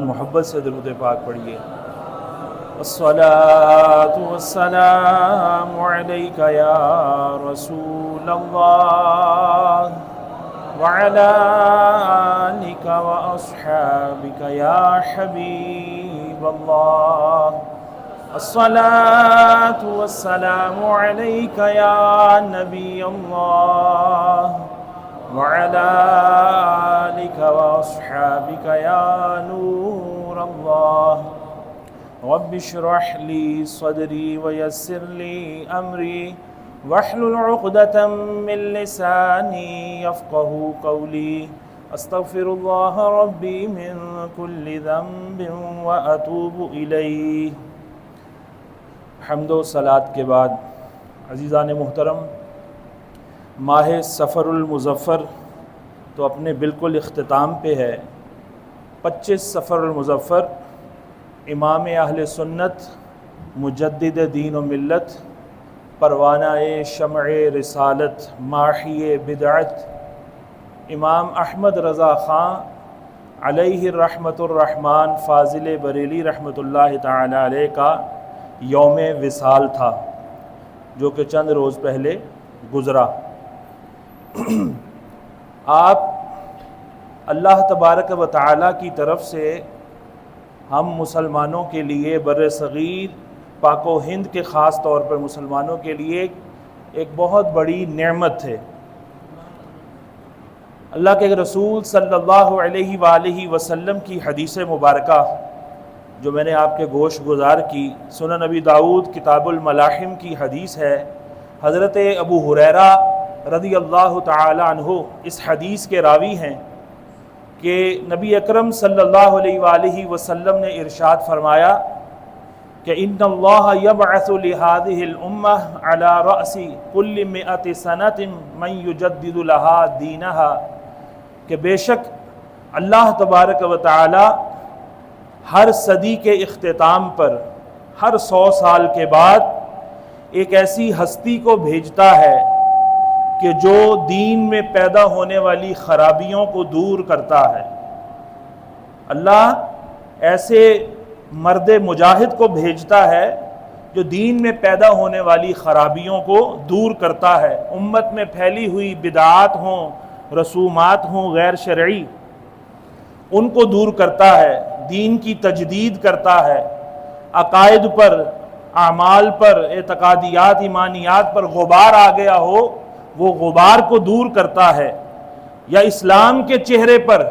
محبت سے درود پاک پڑھیے۔ الصلاۃ والسلام علیک یا رسول اللہ وعلی آلک واصحابک یا حبیب اللہ۔ الصلاۃ والسلام علیک یا نبی اللہ وعلی آلک واصحابک یا نور اللہ۔ رب اشرح لی صدری ویسر لی امری واحلل عقدۃ من لسانی یفقہوا قولی۔ استغفر اللہ ربی من کل ذنب واتوب الیہ۔ حمد و صلات کے بعد عزیزان محترم، ماہ سفر المظفر تو اپنے بالکل اختتام پہ ہے۔ 25 سفر المظفر امام اہل سنت، مجدد دین و ملت، پروانہ شمع رسالت، ماحی بدعت، امام احمد رضا خان علیہ رحمت الرحمن فاضل بریلی رحمۃ اللہ تعالی علیہ کا یوم وصال تھا، جو کہ چند روز پہلے گزرا۔ آپ اللہ تبارک و تعالی کی طرف سے ہم مسلمانوں کے لیے، بر صغیر پاک و ہند کے خاص طور پر مسلمانوں کے لیے ایک بہت بڑی نعمت ہے۔ اللہ کے رسول صلی اللہ علیہ وآلہ وسلم کی حدیث مبارکہ جو میں نے آپ کے گوش گزار کی، سنن نبی داؤد کتاب الملاحم کی حدیث ہے۔ حضرت ابو ہریرہ رضی اللہ تعالی عنہ اس حدیث کے راوی ہیں کہ نبی اکرم صلی اللہ علیہ وآلہ وسلم نے ارشاد فرمایا کہ ان اللہ یبعث لہذہ الامہ علی رأس کل 100 سنۃ من یجدد لها دینہا، کہ بے شک اللہ تبارک و تعالی ہر صدی کے اختتام پر، ہر 100 سال کے بعد ایک ایسی ہستی کو بھیجتا ہے کہ جو دین میں پیدا ہونے والی خرابیوں کو دور کرتا ہے۔ اللہ ایسے مرد مجاہد کو بھیجتا ہے جو دین میں پیدا ہونے والی خرابیوں کو دور کرتا ہے۔ امت میں پھیلی ہوئی بدعات ہوں، رسومات ہوں غیر شرعی، ان کو دور کرتا ہے، دین کی تجدید کرتا ہے۔ عقائد پر، اعمال پر، اعتقادیات ایمانیات پر غبار آ گیا ہو، وہ غبار کو دور کرتا ہے۔ یا اسلام کے چہرے پر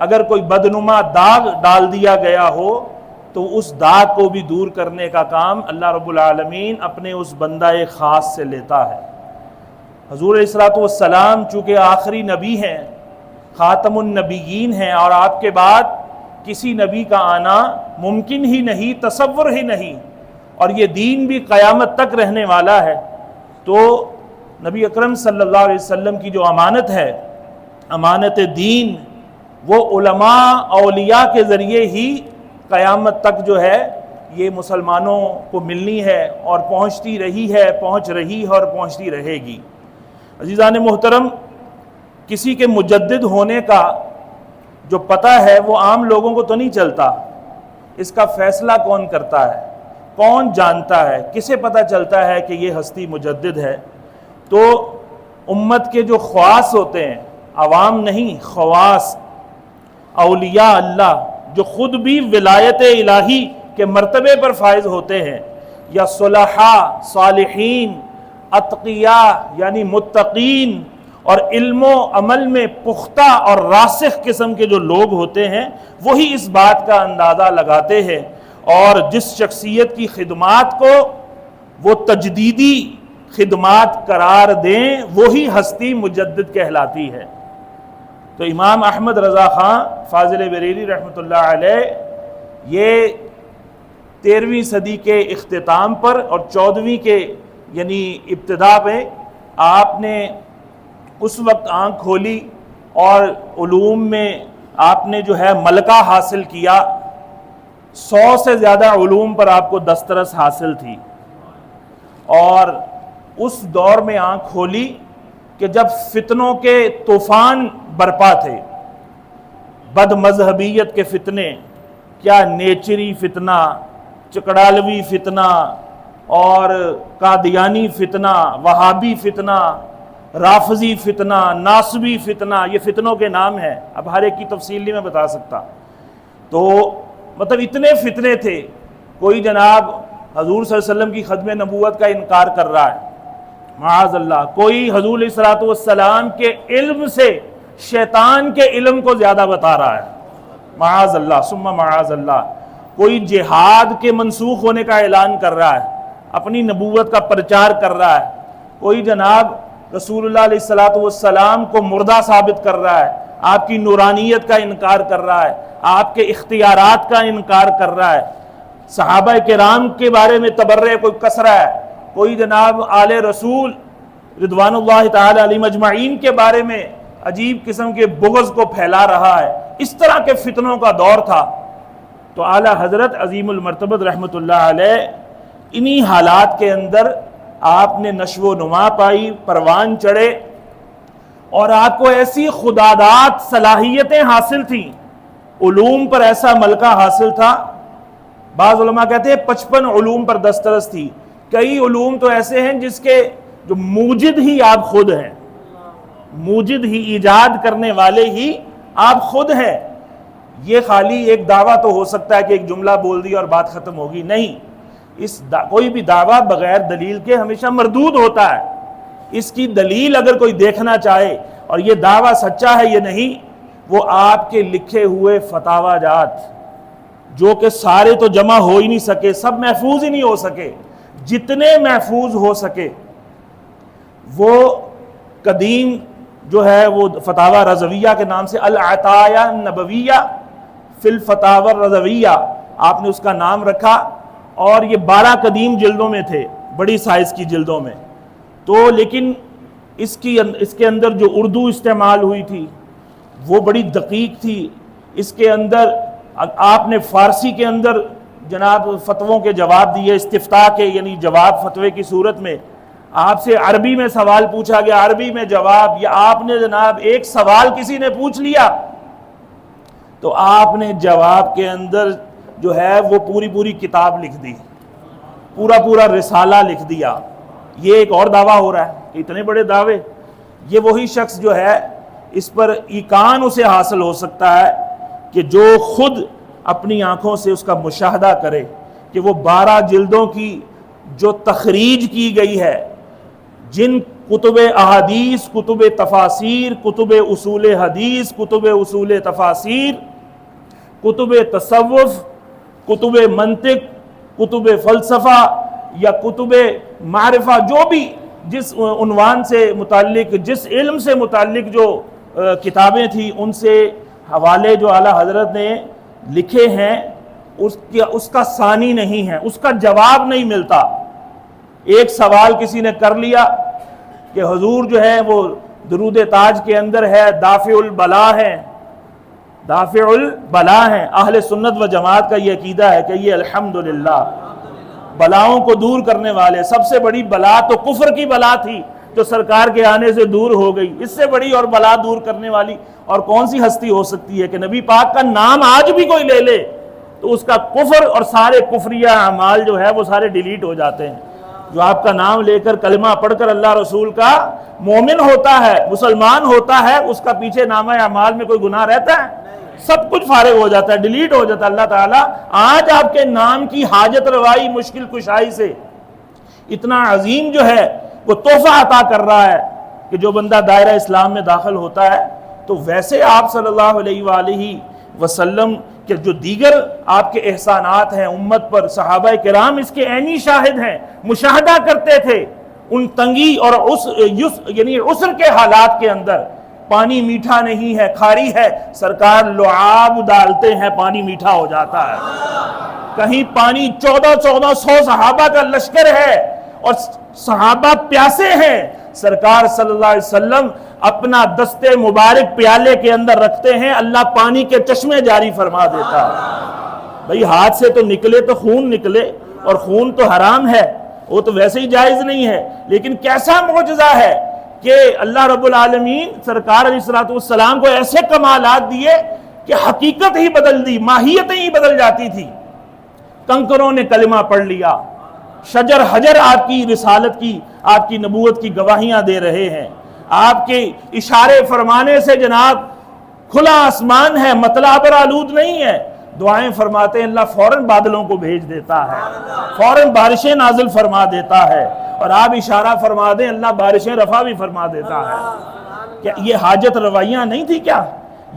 اگر کوئی بدنما داغ ڈال دیا گیا ہو تو اس داغ کو بھی دور کرنے کا کام اللہ رب العالمین اپنے اس بندہ خاص سے لیتا ہے۔ حضور علیہ الصلوۃ والسلام چونکہ آخری نبی ہیں، خاتم النبیین ہیں، اور آپ کے بعد کسی نبی کا آنا ممکن ہی نہیں، تصور ہی نہیں، اور یہ دین بھی قیامت تک رہنے والا ہے، تو نبی اکرم صلی اللہ علیہ وسلم کی جو امانت ہے، امانت دین، وہ علماء اولیاء کے ذریعے ہی قیامت تک جو ہے یہ مسلمانوں کو ملنی ہے، اور پہنچتی رہی ہے، پہنچ رہی ہے، اور پہنچتی رہے گی۔ عزیزان محترم، کسی کے مجدد ہونے کا جو پتہ ہے وہ عام لوگوں کو تو نہیں چلتا۔ اس کا فیصلہ کون کرتا ہے، کون جانتا ہے، کسے پتہ چلتا ہے کہ یہ ہستی مجدد ہے؟ تو امت کے جو خواص ہوتے ہیں، عوام نہیں، خواص، اولیاء اللہ جو خود بھی ولایت الہی کے مرتبے پر فائز ہوتے ہیں، یا صلحاء، صالحین، اتقیاء یعنی متقین، اور علم و عمل میں پختہ اور راسخ قسم کے جو لوگ ہوتے ہیں، وہی اس بات کا اندازہ لگاتے ہیں، اور جس شخصیت کی خدمات کو وہ تجدیدی خدمات قرار دیں وہی ہستی مجدد کہلاتی ہے۔ تو امام احمد رضا خان فاضل بریلی رحمۃ اللہ علیہ یہ 13ویں صدی کے اختتام پر اور 14ویں کے یعنی ابتدا پہ آپ نے اس وقت آنکھ کھولی اور علوم میں آپ نے جو ہے ملکہ حاصل کیا۔ 100 سے زیادہ علوم پر آپ کو دسترس حاصل تھی، اور اس دور میں آنکھ کھولی کہ جب فتنوں کے طوفان برپا تھے، بد مذہبیت کے فتنے، کیا نیچری فتنہ، چکڑالوی فتنہ اور قادیانی فتنہ، وہابی فتنہ، رافضی فتنہ، ناصبی فتنہ، یہ فتنوں کے نام ہیں، اب ہر ایک کی تفصیل نہیں میں بتا سکتا۔ تو مطلب اتنے فتنے تھے، کوئی جناب حضور صلی اللہ علیہ وسلم کی ختم نبوت کا انکار کر رہا ہے معاذ اللہ، کوئی حضور علیہ الصلوۃ والسلام کے علم سے شیطان کے علم کو زیادہ بتا رہا ہے معاذ اللہ ثم معاذ اللہ، کوئی جہاد کے منسوخ ہونے کا اعلان کر رہا ہے، اپنی نبوت کا پرچار کر رہا ہے، کوئی جناب رسول اللہ علیہ الصلوۃ والسلام کو مردہ ثابت کر رہا ہے، آپ کی نورانیت کا انکار کر رہا ہے، آپ کے اختیارات کا انکار کر رہا ہے، صحابہ کرام کے بارے میں تبرع کوئی کس رہا ہے، کوئی جناب آل رسول رضوان اللہ تعالی علیہم اجمعین کے بارے میں عجیب قسم کے بغض کو پھیلا رہا ہے۔ اس طرح کے فتنوں کا دور تھا۔ تو اعلیٰ حضرت عظیم المرتبت رحمۃ اللہ علیہ انہی حالات کے اندر آپ نے نشو و نما پائی، پروان چڑھے، اور آپ کو ایسی خداداد صلاحیتیں حاصل تھیں، علوم پر ایسا ملکہ حاصل تھا۔ بعض علماء کہتے ہیں 55 علوم پر دسترس تھی، کئی علوم تو ایسے ہیں جس کے جو موجد ہی آپ خود ہیں، موجد ہی، ایجاد کرنے والے ہی آپ خود ہیں۔ یہ خالی ایک دعویٰ تو ہو سکتا ہے کہ ایک جملہ بول دیا اور بات ختم ہوگی، نہیں، کوئی بھی دعویٰ بغیر دلیل کے ہمیشہ مردود ہوتا ہے۔ اس کی دلیل اگر کوئی دیکھنا چاہے اور یہ دعویٰ سچا ہے یہ نہیں، وہ آپ کے لکھے ہوئے فتاوی جات، جو کہ سارے تو جمع ہو ہی نہیں سکے، سب محفوظ ہی نہیں ہو سکے، جتنے محفوظ ہو سکے وہ قدیم جو ہے وہ فتاوی رضویہ کے نام سے العطایہ النبویہ فی الفتاوی الرضویہ آپ نے اس کا نام رکھا، اور یہ 12 قدیم جلدوں میں تھے، بڑی سائز کی جلدوں میں۔ تو لیکن اس کے اندر جو اردو استعمال ہوئی تھی وہ بڑی دقیق تھی، اس کے اندر آپ نے فارسی کے اندر جناب فتووں کے جواب دیے، استفتاء کے یعنی جواب فتوے کی صورت میں، آپ سے عربی میں سوال پوچھا گیا، عربی میں جواب، یا آپ نے جناب ایک سوال کسی نے پوچھ لیا تو آپ نے جواب کے اندر جو ہے وہ پوری کتاب لکھ دی، پورا رسالہ لکھ دیا۔ یہ ایک اور دعویٰ ہو رہا ہے کہ اتنے بڑے دعوے، یہ وہی شخص جو ہے اس پر ایقان اسے حاصل ہو سکتا ہے کہ جو خود اپنی آنکھوں سے اس کا مشاہدہ کرے کہ وہ 12 جلدوں کی جو تخریج کی گئی ہے، جن کتب احادیث، کتب تفاسیر، کتب اصول حدیث، کتب اصول تفاسیر، کتب تصوف، کتب منطق، کتب فلسفہ یا کتب معرفہ، جو بھی جس عنوان سے متعلق، جس علم سے متعلق جو کتابیں تھیں، ان سے حوالے جو اعلیٰ حضرت نے لکھے ہیں، اس کا ثانی نہیں ہے، اس کا جواب نہیں ملتا۔ ایک سوال کسی نے کر لیا کہ حضور جو ہے وہ درود تاج کے اندر ہے دافع البلا ہے، دافع البلا ہے۔ اہل سنت و جماعت کا یہ عقیدہ ہے کہ یہ الحمدللہ بلاؤں کو دور کرنے والے، سب سے بڑی بلا تو کفر کی بلا تھی جو سرکار کے آنے سے دور ہو گئی، اس سے بڑی اور بلا دور کرنے والی اور کون سی ہستی ہو سکتی ہے کہ نبی پاک کا نام آج بھی کوئی لے لے تو اس کا کفر اور سارے کفریہ اعمال جو ہے وہ سارے ڈیلیٹ ہو جاتے ہیں۔ جو آپ کا نام لے کر کلمہ پڑھ کر اللہ رسول کا مومن ہوتا ہے، مسلمان ہوتا ہے، اس کا پیچھے نامہ اعمال میں کوئی گناہ رہتا ہے؟ سب کچھ فارغ ہو جاتا ہے، ڈیلیٹ ہو جاتا ہے۔ اللہ تعالیٰ آج آپ کے نام کی حاجت روائی، مشکل کشائی سے اتنا عظیم جو ہے وہ تحفہ عطا کر رہا ہے کہ جو بندہ دائرہ اسلام میں داخل ہوتا ہے تو ویسے آپ صلی اللہ علیہ وآلہ وسلم کہ جو دیگر آپ کے احسانات ہیں امت پر، صحابہ کرام اس کے عینی شاہد ہیں، مشاہدہ کرتے تھے ان تنگی اور یعنی عسر کے حالات کے اندر۔ پانی میٹھا نہیں ہے، کھاری ہے، سرکار لعاب ڈالتے ہیں، پانی میٹھا ہو جاتا ہے۔ کہیں پانی 1400 صحابہ کا لشکر ہے اور صحابہ پیاسے ہیں، سرکار صلی اللہ علیہ وسلم اپنا دستے مبارک پیالے کے اندر رکھتے ہیں، اللہ پانی کے چشمے جاری فرما دیتا ہے۔ بھئی ہاتھ سے تو نکلے تو خون نکلے، اور خون تو حرام ہے، وہ تو ویسے ہی جائز نہیں ہے، لیکن کیسا معجزہ ہے کہ اللہ رب العالمین سرکار علیہ الصلوۃ والسلام کو ایسے کمالات دیے کہ حقیقت ہی بدل دی، ماہیتیں ہی بدل جاتی تھی۔ کنکروں نے کلمہ پڑھ لیا، شجر حجر آپ کی رسالت کی، آپ کی نبوت کی گواہیاں دے رہے ہیں۔ آپ کے اشارے فرمانے سے جناب کھلا آسمان ہے، مطلع پر آلود نہیں ہے۔ دعائیں فرماتے ہیں، اللہ فوراً بادلوں کو بھیج دیتا ہے، فوراً بارشیں نازل فرما دیتا ہے، اور آپ اشارہ فرما دیں اللہ بارشیں رفع بھی فرما دیتا ہے۔ کیا یہ حاجت روائیاں نہیں تھی؟ کیا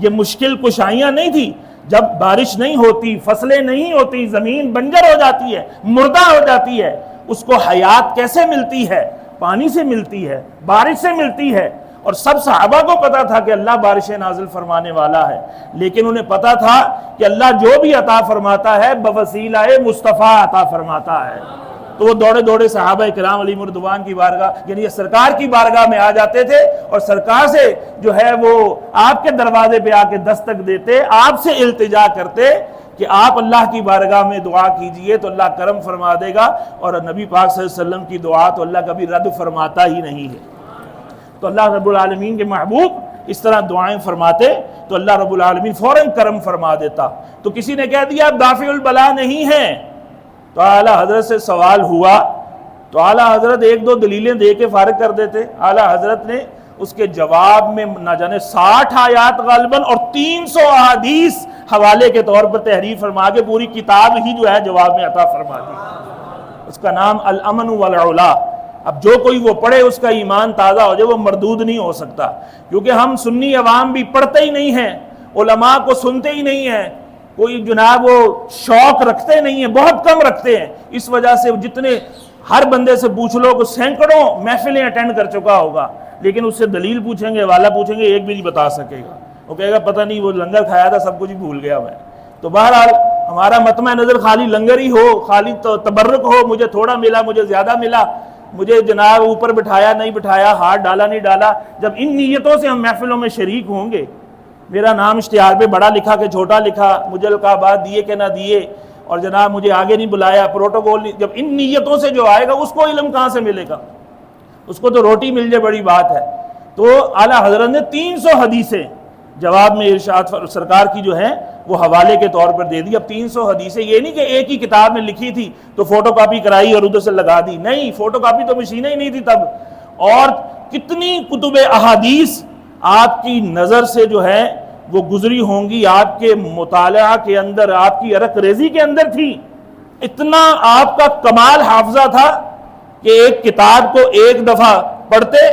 یہ مشکل کشائیاں نہیں تھی؟ جب بارش نہیں ہوتی، فصلیں نہیں ہوتی، زمین بنجر ہو جاتی ہے، مردہ ہو جاتی ہے، اس کو حیات کیسے ملتی ہے؟ پانی سے ملتی ہے، بارش سے ملتی ہے۔ اور سب صحابہ کو پتا تھا کہ اللہ بارشیں نازل فرمانے والا ہے، لیکن انہیں پتا تھا کہ اللہ جو بھی عطا فرماتا ہے بوسیلہ مصطفیٰ عطا فرماتا ہے۔ تو وہ دوڑے دوڑے صحابہ کرام علیہم الرضوان کی بارگاہ، یعنی یہ سرکار کی بارگاہ میں آ جاتے تھے، اور سرکار سے جو ہے وہ آپ کے دروازے پہ آ کے دستک دیتے، آپ سے التجا کرتے کہ آپ اللہ کی بارگاہ میں دعا کیجئے تو اللہ کرم فرما دے گا، اور نبی پاک صلی اللہ علیہ وسلم کی دعا تو اللہ کبھی رد فرماتا ہی نہیں ہے۔ تو اللہ رب العالمین کے محبوب اس طرح دعائیں فرماتے تو اللہ رب العالمین فوراً کرم فرما دیتا۔ تو کسی نے کہہ دیا آپ دافع البلا نہیں ہیں، تو اعلیٰ حضرت سے سوال ہوا تو اعلیٰ حضرت ایک دو دلیلیں دے کے فارغ کر دیتے۔ اعلیٰ حضرت نے اس کے جواب میں نہ جانے 60 آیات غالباً اور 300 احادیث حوالے کے طور پر تحریر فرما کے پوری کتاب ہی جو ہے جواب میں عطا فرما دی۔ اس کا نام الامن والعلا۔ اب جو کوئی وہ پڑھے اس کا ایمان تازہ ہو جائے، وہ مردود نہیں ہو سکتا، کیونکہ ہم سنی عوام بھی پڑھتے ہی نہیں ہیں، علماء کو سنتے ہی نہیں ہیں، کوئی جناب وہ شوق رکھتے نہیں ہیں، بہت کم رکھتے ہیں۔ اس وجہ سے جتنے ہر بندے سے پوچھ لو کہ سینکڑوں محفلیں اٹینڈ کر چکا ہوگا، لیکن اس سے دلیل پوچھیں گے، والا پوچھیں گے، ایک بھی نہیں بتا سکے گا۔ وہ کہے گا پتہ نہیں وہ لنگر کھایا تھا، سب کچھ بھول گیا میں۔ تو بہرحال ہمارا مطمع نظر خالی لنگر ہی ہو، خالی تبرک ہو، مجھے تھوڑا ملا، مجھے زیادہ ملا، مجھے جناب اوپر بٹھایا نہیں بٹھایا، ہاتھ ڈالا نہیں ڈالا۔ جب ان نیتوں سے ہم محفلوں میں شریک ہوں گے، میرا نام اشتہار پہ بڑا لکھا کہ چھوٹا لکھا، مجھے القابات دیے کہ نہ دیے، اور جناب مجھے آگے نہیں بلایا، پروٹوکول نہیں، جب ان نیتوں سے جو آئے گا اس کو علم کہاں سے ملے گا؟ اس کو تو روٹی مل جائے بڑی بات ہے۔ تو اعلیٰ حضرت نے 300 حدیثیں جواب میں ارشاد سرکار کی جو ہیں وہ حوالے کے طور پر دے دی۔ اب 300 حدیثیں یہ نہیں کہ ایک ہی کتاب میں لکھی تھی تو فوٹو کاپی کرائی اور ادھر سے لگا دی، نہیں، فوٹو کاپی تو مشینیں ہی نہیں تھی تب۔ اور کتنی کتب احادیث آپ کی نظر سے جو ہے وہ گزری ہوں گی، آپ کے مطالعہ کے اندر، آپ کی عرق ریزی کے اندر تھی۔ اتنا آپ کا کمال حافظہ تھا کہ ایک کتاب کو ایک دفعہ پڑھتے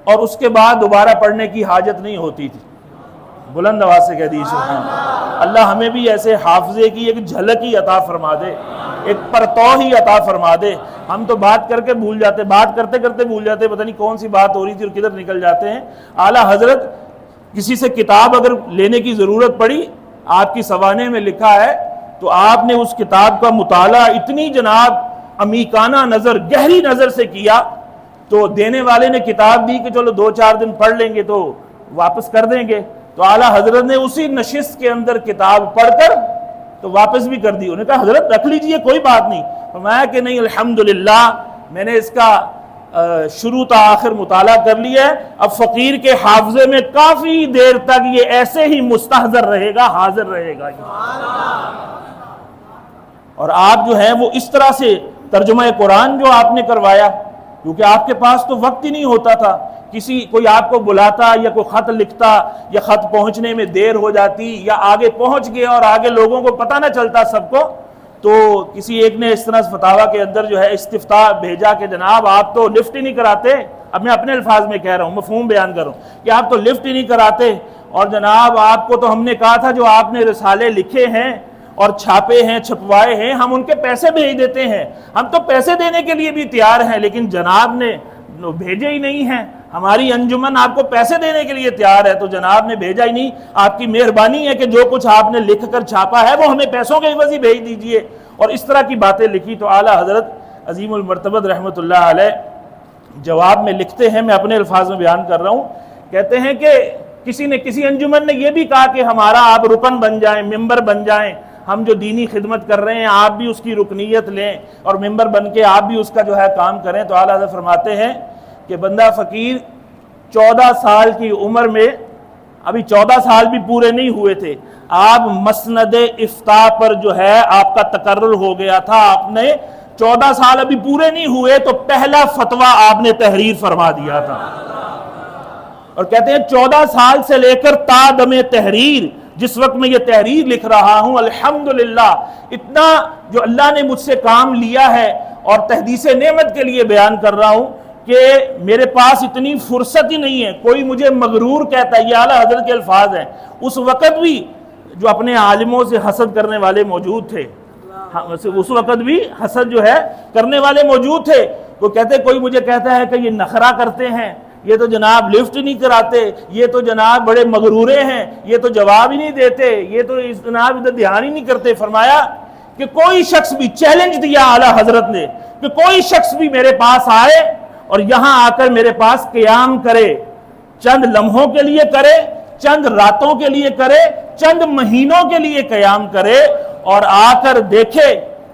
اور اس کے بعد دوبارہ پڑھنے کی حاجت نہیں ہوتی تھی۔ بلند آواز سے کہہ دیجیے سبحان اللہ۔ اللہ ہمیں بھی ایسے حافظے کی ایک جھلک ہی عطا فرما دے، ایک پرتو ہی عطا فرما دے۔ ہم تو بات کر کے بھول جاتے، بات کرتے کرتے بھول جاتے، پتہ نہیں کون سی بات ہو رہی تھی اور کدھر نکل جاتے ہیں۔ اعلیٰ حضرت کسی سے کتاب اگر لینے کی ضرورت پڑی، آپ کی سوانح میں لکھا ہے، تو آپ نے اس کتاب کا مطالعہ اتنی جناب عمیقانہ نظر، گہری نظر سے کیا، تو دینے والے نے کتاب دی کہ چلو 2-4 دن پڑھ لیں گے تو واپس کر دیں گے۔ تو اعلیٰ حضرت نے اسی نشست کے اندر کتاب پڑھ کر تو واپس بھی کر دی۔ انہوں نے کہا حضرت رکھ لیجئے، کوئی بات نہیں۔ فرمایا کہ نہیں، الحمدللہ میں نے اس کا شروع تا آخر مطالعہ کر لیا ہے، اب فقیر کے حافظے میں کافی دیر تک یہ ایسے ہی مستحضر رہے گا، حاضر رہے گا۔ اور آپ جو ہیں وہ اس طرح سے ترجمہ قرآن جو آپ نے کروایا، کیونکہ آپ کے پاس تو وقت ہی نہیں ہوتا تھا، کوئی آپ کو بلاتا یا کوئی خط لکھتا یا خط پہنچنے میں دیر ہو جاتی یا آگے پہنچ گیا اور آگے لوگوں کو پتہ نہ چلتا سب کو، تو کسی ایک نے اس طرح فتاویٰ کے اندر جو ہے استفتاء بھیجا کہ جناب آپ تو لفٹ ہی نہیں کراتے۔ اب میں اپنے الفاظ میں کہہ رہا ہوں، مفہوم بیان کر رہا ہوں کہ آپ تو لفٹ ہی نہیں کراتے، اور جناب آپ کو تو ہم نے کہا تھا جو آپ نے رسالے لکھے ہیں اور چھاپے ہیں، چھپوائے ہیں، ہم ان کے پیسے بھیج دیتے ہیں، ہم تو پیسے دینے کے لیے بھی تیار ہیں، لیکن جناب نے بھیجے ہی نہیں ہیں۔ ہماری انجمن آپ کو پیسے دینے کے لیے تیار ہے، تو جناب نے بھیجا ہی نہیں۔ آپ کی مہربانی ہے کہ جو کچھ آپ نے لکھ کر چھاپا ہے وہ ہمیں پیسوں کے عوض ہی بھیج دیجئے، اور اس طرح کی باتیں لکھی۔ تو اعلیٰ حضرت عظیم المرتبت رحمۃ اللہ علیہ جواب میں لکھتے ہیں، میں اپنے الفاظ میں بیان کر رہا ہوں، کہتے ہیں کہ کسی انجمن نے یہ بھی کہا کہ ہمارا آپ رکن بن جائیں، ممبر بن جائیں، ہم جو دینی خدمت کر رہے ہیں آپ بھی اس کی رکنیت لیں اور ممبر بن کے آپ بھی اس کا جو ہے کام کریں۔ تو اعلیٰ حضرت فرماتے ہیں کہ بندہ فقیر 14 سال کی عمر میں ابھی 14 سال بھی پورے نہیں ہوئے تھے، آپ مسند افتاء پر جو ہے آپ کا تقرر ہو گیا تھا، آپ نے 14 سال ابھی پورے نہیں ہوئے تو پہلا فتویٰ آپ نے تحریر فرما دیا تھا، اور کہتے ہیں 14 سال سے لے کر تا دم تحریر، جس وقت میں یہ تحریر لکھ رہا ہوں، الحمدللہ اتنا جو اللہ نے مجھ سے کام لیا ہے، اور تحدیث نعمت کے لیے بیان کر رہا ہوں کہ میرے پاس اتنی فرصت ہی نہیں ہے۔ کوئی مجھے مغرور کہتا ہے، یہ اعلیٰ حضرت کے الفاظ ہیں، اس وقت بھی جو اپنے عالموں سے حسد کرنے والے موجود تھے، اس وقت بھی حسد جو ہے کرنے والے موجود تھے، وہ کہتے کوئی مجھے کہتا ہے کہ یہ نخرہ کرتے ہیں، یہ تو جناب لفٹ نہیں کراتے، یہ تو جناب بڑے مغرورے ہیں، یہ تو جواب ہی نہیں دیتے، یہ تو جناب ادھر دھیان ہی نہیں کرتے۔ فرمایا کہ کوئی شخص بھی، چیلنج دیا اعلیٰ حضرت نے کہ کوئی شخص بھی میرے پاس آئے اور یہاں آ کر میرے پاس قیام کرے، چند لمحوں کے لیے کرے، چند راتوں کے لیے کرے، چند مہینوں کے لیے قیام کرے، اور آ کر دیکھے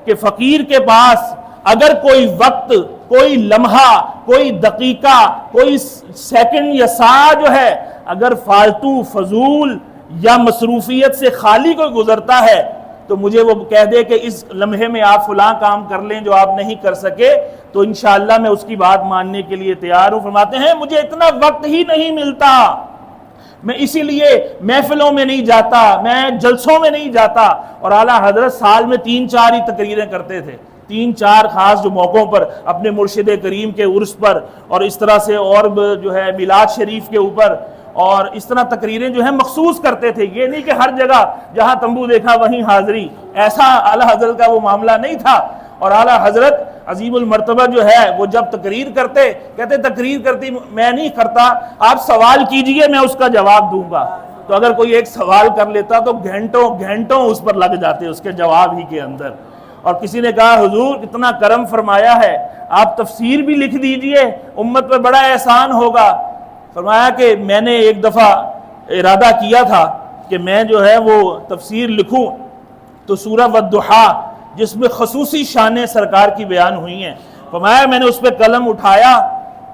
کہ فقیر کے پاس اگر کوئی وقت، کوئی لمحہ، کوئی دقیقہ، کوئی سیکنڈ یا ساعت جو ہے اگر فالتو، فضول یا مصروفیت سے خالی کوئی گزرتا ہے تو مجھے وہ کہہ دے کہ اس لمحے میں آپ فلاں کام کر لیں جو آپ نہیں کر سکے، تو انشاءاللہ میں اس کی بات ماننے کے لیے تیار ہوں۔ فرماتے ہیں مجھے اتنا وقت ہی نہیں ملتا، میں اسی لیے محفلوں میں نہیں جاتا، میں جلسوں میں نہیں جاتا، اور اعلیٰ حضرت سال میں 3-4 ہی تقریریں کرتے تھے، 3-4 خاص جو موقعوں پر، اپنے مرشد کریم کے عرس پر، اور اس طرح سے اور جو ہے میلاد شریف کے اوپر، اور اس طرح تقریریں جو ہیں مخصوص کرتے تھے۔ یہ نہیں کہ ہر جگہ جہاں تمبو دیکھا وہیں حاضری، ایسا اعلیٰ حضرت کا وہ معاملہ نہیں تھا۔ اور اعلیٰ حضرت عظیم المرتبہ جو ہے وہ جب تقریر کرتے، کہتے تقریر کرتی میں نہیں کرتا، آپ سوال کیجئے میں اس کا جواب دوں گا۔ تو اگر کوئی ایک سوال کر لیتا تو گھنٹوں گھنٹوں اس پر لگ جاتے اس کے جواب ہی کے اندر۔ اور کسی نے کہا حضور اتنا کرم فرمایا ہے، آپ تفسیر بھی لکھ دیجئے، امت پر بڑا احسان ہوگا۔ فرمایا کہ میں نے ایک دفعہ ارادہ کیا تھا کہ میں جو ہے وہ تفسیر لکھوں، تو سورہ والضحیٰ جس میں خصوصی شانیں سرکار کی بیان ہوئی ہیں، فرمایا میں نے اس پہ قلم اٹھایا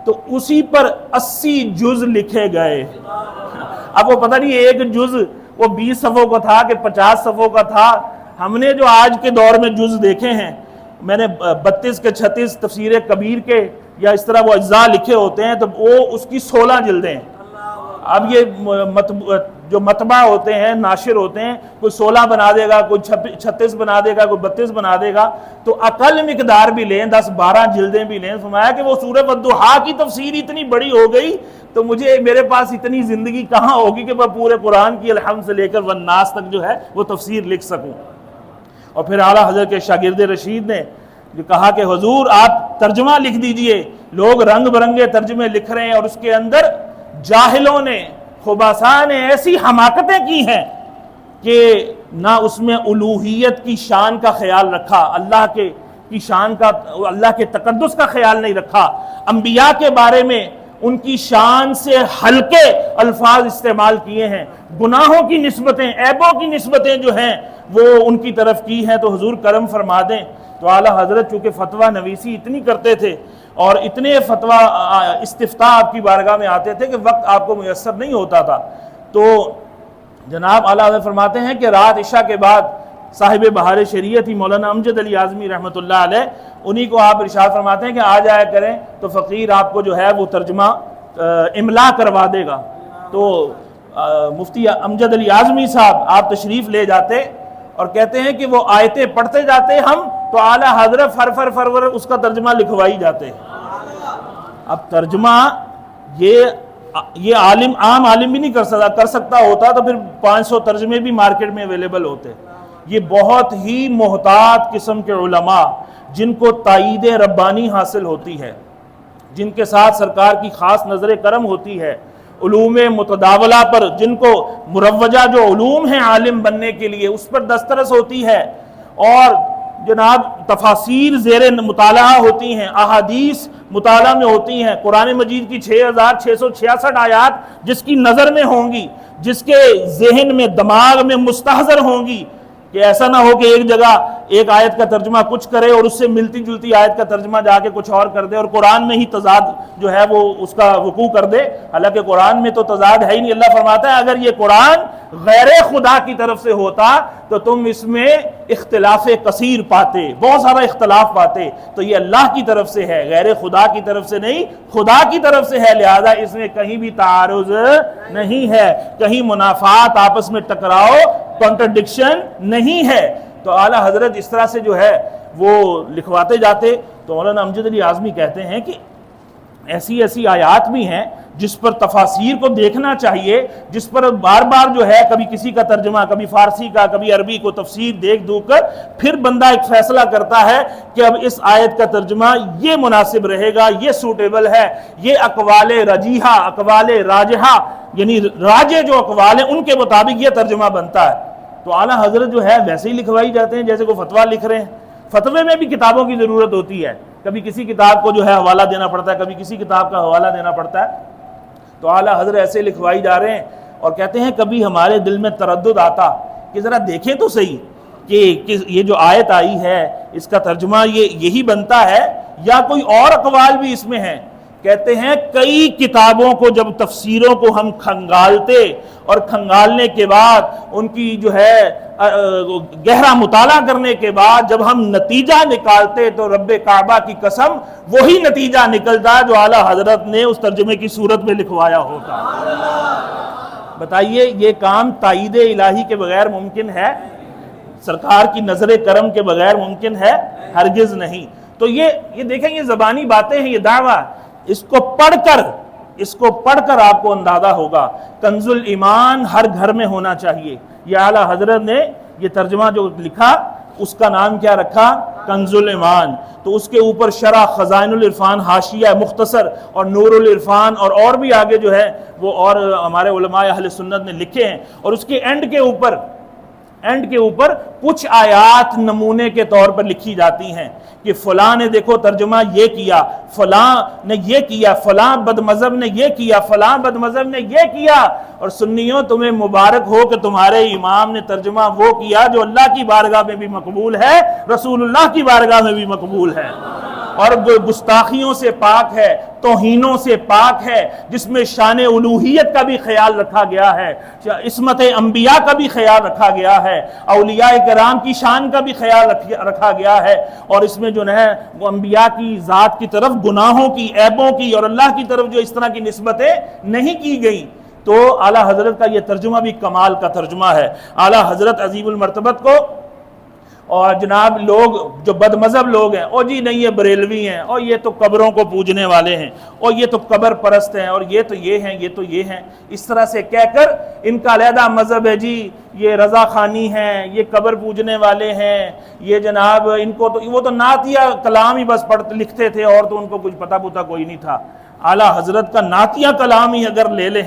تو اسی پر 80 جز لکھے گئے۔ اب وہ پتہ نہیں ایک جز وہ 20 صفحوں کا تھا کہ 50 صفحوں کا تھا۔ ہم نے جو آج کے دور میں جز دیکھے ہیں، میں نے 32 کے 36 تفسیر کبیر کے یا اس طرح وہ اجزاء لکھے ہوتے ہیں، تو وہ اس کی 16 جلدیں ہیں۔ اب یہ جو مطبع ہوتے ہیں، ناشر ہوتے ہیں، کوئی 16 بنا دے گا، کوئی 36 بنا دے گا، کوئی 32 بنا دے گا، تو اقل مقدار بھی لیں، 10-12 جلدیں بھی لیں۔ فرمایا کہ وہ سورہ والضحیٰ کی تفسیر اتنی بڑی ہو گئی تو میرے پاس اتنی زندگی کہاں ہوگی کہ میں پورے قرآن کی الحمد سے لے کر والناس تک جو ہے وہ تفسیر لکھ سکوں۔ اور پھر اعلیٰ حضرت کے شاگرد رشید نے جو کہا کہ حضور آپ ترجمہ لکھ دیجئے، لوگ رنگ برنگے ترجمے لکھ رہے ہیں، اور اس کے اندر جاہلوں نے، خبثاء نے ایسی حماقتیں کی ہیں کہ نہ اس میں الوہیت کی شان کا خیال رکھا، اللہ کی شان کا، اللہ کے تقدس کا خیال نہیں رکھا، انبیاء کے بارے میں ان کی شان سے ہلکے الفاظ استعمال کیے ہیں، گناہوں کی نسبتیں، عیبوں کی نسبتیں جو ہیں وہ ان کی طرف کی ہیں۔ تو حضور کرم فرما دیں۔ تو اعلیٰ حضرت چونکہ فتویٰ نویسی اتنی کرتے تھے اور اتنے فتویٰ استفتاء آپ کی بارگاہ میں آتے تھے کہ وقت آپ کو میسر نہیں ہوتا تھا، تو جناب اعلیٰ حضرت فرماتے ہیں کہ رات عشاء کے بعد صاحب بہار شریعت ہی مولانا امجد علی اعظمی رحمۃ اللہ علیہ، انہی کو آپ ارشاد فرماتے ہیں کہ آ جایا کریں تو فقیر آپ کو جو ہے وہ ترجمہ املا کروا دے گا۔ تو مفتی امجد علی اعظمی صاحب آپ تشریف لے جاتے اور کہتے ہیں کہ وہ آیتیں پڑھتے جاتے ہم، تو اعلیٰ حضرت فرور اس کا ترجمہ لکھوائی جاتے۔ اب ترجمہ یہ عالم، عام عالم بھی نہیں کر سکتا ہوتا تو پھر 500 ترجمے بھی مارکیٹ میں اویلیبل ہوتے۔ یہ بہت ہی محتاط قسم کے علماء جن کو تائید ربانی حاصل ہوتی ہے، جن کے ساتھ سرکار کی خاص نظر کرم ہوتی ہے، علوم متداولہ پر جن کو مروجہ جو علوم ہیں عالم بننے کے لیے اس پر دسترس ہوتی ہے، اور جناب تفاسیر زیر مطالعہ ہوتی ہیں، احادیث مطالعہ میں ہوتی ہیں، قرآن مجید کی 6666 آیات جس کی نظر میں ہوں گی، جس کے ذہن میں، دماغ میں مستحضر ہوں گی، کہ ایسا نہ ہو کہ ایک جگہ ایک آیت کا ترجمہ کچھ کرے اور اس سے ملتی جلتی آیت کا ترجمہ جا کے کچھ اور کر دے اور قرآن میں ہی تضاد جو ہے وہ اس کا وقوع کر دے، حالانکہ قرآن میں تو تضاد ہے ہی نہیں۔ اللہ فرماتا ہے اگر یہ قرآن غیر خدا کی طرف سے ہوتا تو تم اس میں اختلاف کثیر پاتے، بہت سارا اختلاف پاتے، تو یہ اللہ کی طرف سے ہے، غیر خدا کی طرف سے نہیں، خدا کی طرف سے ہے، لہذا اس میں کہیں بھی تعارض نہیں ہے، کہیں منافات، آپس میں ٹکراؤ، کنٹرڈکشن نہیں ہے۔ تو اعلیٰ حضرت اس طرح سے جو ہے وہ لکھواتے جاتے۔ تو مولانا امجد علی اعظمی کہتے ہیں کہ ایسی ایسی آیات بھی ہیں جس پر تفاسیر کو دیکھنا چاہیے، جس پر بار بار جو ہے کبھی کسی کا ترجمہ، کبھی فارسی کا، کبھی عربی کو تفسیر دیکھ دو کر پھر بندہ ایک فیصلہ کرتا ہے کہ اب اس آیت کا ترجمہ یہ مناسب رہے گا، یہ سوٹیبل ہے، یہ اقوال رجیحہ، اقوال راجحہ، یعنی راجح جو اقوال ہیں ان کے مطابق یہ ترجمہ بنتا ہے۔ تو اعلیٰ حضرت جو ہے ویسے ہی لکھوائی جاتے ہیں جیسے کوئی فتویٰ لکھ رہے ہیں۔ فتوے میں بھی کتابوں کی ضرورت ہوتی ہے، کبھی کسی کتاب کو جو ہے حوالہ دینا پڑتا ہے، کبھی کسی کتاب کا حوالہ دینا پڑتا ہے۔ تو اعلیٰ حضرت ایسے لکھوائی جا رہے ہیں اور کہتے ہیں کبھی ہمارے دل میں تردد آتا کہ ذرا دیکھیں تو صحیح کہ یہ جو آیت آئی ہے اس کا ترجمہ یہی بنتا ہے یا کوئی اور اقوال بھی اس میں ہیں۔ کہتے ہیں کئی کتابوں کو جب تفسیروں کو ہم کھنگالتے اور کھنگالنے کے بعد ان کی جو ہے گہرا مطالعہ کرنے کے بعد جب ہم نتیجہ نکالتے تو رب کعبہ کی قسم وہی نتیجہ نکلتا جو اعلیٰ حضرت نے اس ترجمے کی صورت میں لکھوایا ہوتا۔ بتائیے یہ کام تائید الہی کے بغیر ممکن ہے؟ سرکار کی نظر کرم کے بغیر ممکن ہے؟ ہرگز نہیں۔ تو یہ دیکھیں یہ زبانی باتیں ہیں، یہ دعویٰ، اس کو پڑھ کر آپ کو اندازہ ہوگا۔ کنز الایمان ہر گھر میں ہونا چاہیے۔ یہ اعلیٰ حضرت نے یہ ترجمہ جو لکھا اس کا نام کیا رکھا؟ کنز الایمان۔ تو اس کے اوپر شرح خزائن العرفان حاشیہ مختصر اور نور العرفان اور بھی آگے جو ہے وہ اور ہمارے علماء اہل سنت نے لکھے ہیں، اور اس کے اینڈ کے اوپر کچھ آیات نمونے کے طور پر لکھی جاتی ہیں کہ فلاں نے دیکھو ترجمہ یہ کیا، فلاں نے یہ کیا، فلاں بد مذہب نے یہ کیا، فلاں بد مذہب نے یہ کیا، اور سنیوں تمہیں مبارک ہو کہ تمہارے امام نے ترجمہ وہ کیا جو اللہ کی بارگاہ میں بھی مقبول ہے، رسول اللہ کی بارگاہ میں بھی مقبول ہے، اور گستاخیوں سے پاک ہے، توہینوں سے پاک ہے، جس میں شان الوہیت کا بھی خیال رکھا گیا ہے، عصمت انبیاء کا بھی خیال رکھا گیا ہے، اولیاء کرام کی شان کا بھی خیال رکھا گیا ہے، اور اس میں جو ہے وہ انبیاء کی ذات کی طرف گناہوں کی، عیبوں کی اور اللہ کی طرف جو اس طرح کی نسبتیں نہیں کی گئی۔ تو اعلیٰ حضرت کا یہ ترجمہ بھی کمال کا ترجمہ ہے۔ اعلیٰ حضرت عظیم المرتبت کو اور جناب لوگ جو بد مذہب لوگ ہیں، او جی نہیں یہ بریلوی ہیں، اور یہ تو قبروں کو پوجنے والے ہیں، اور یہ تو قبر پرست ہیں، اور یہ تو یہ ہیں، یہ تو یہ ہیں، اس طرح سے کہہ کر ان کا علیحدہ مذہب ہے جی، یہ رضا خانی ہیں، یہ قبر پوجنے والے ہیں، یہ جناب ان کو تو وہ تو نعتیہ کلام ہی بس لکھتے تھے اور تو ان کو کچھ پتہ پتہ کوئی نہیں تھا۔ اعلیٰ حضرت کا نعتیہ کلام ہی اگر لے لیں